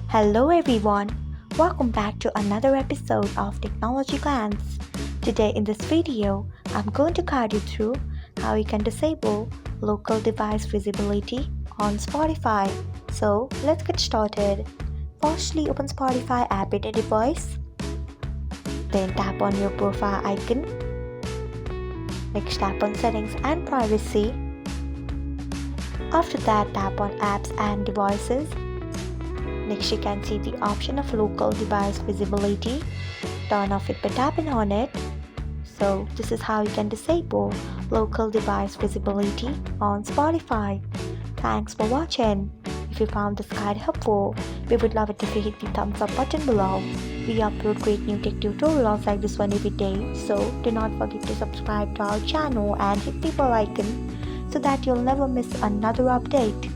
Hello everyone, welcome back to another episode of Technologyglance. Today in this video, I'm going to guide you through how you can disable local device visibility on Spotify. So let's get started. Firstly, open Spotify app in a device. Then tap on your profile icon. Next tap on settings and privacy. After that, tap on apps and devices. Next, you can see the option of local device visibility. Turn off it by tapping on it. So this is how you can disable local device visibility on Spotify. Thanks for watching. If you found this guide helpful, we would love it if you hit the thumbs up button below. We upload great new tech tutorials like this one every day, so do not forget to subscribe to our channel and hit the bell icon so that you'll never miss another update.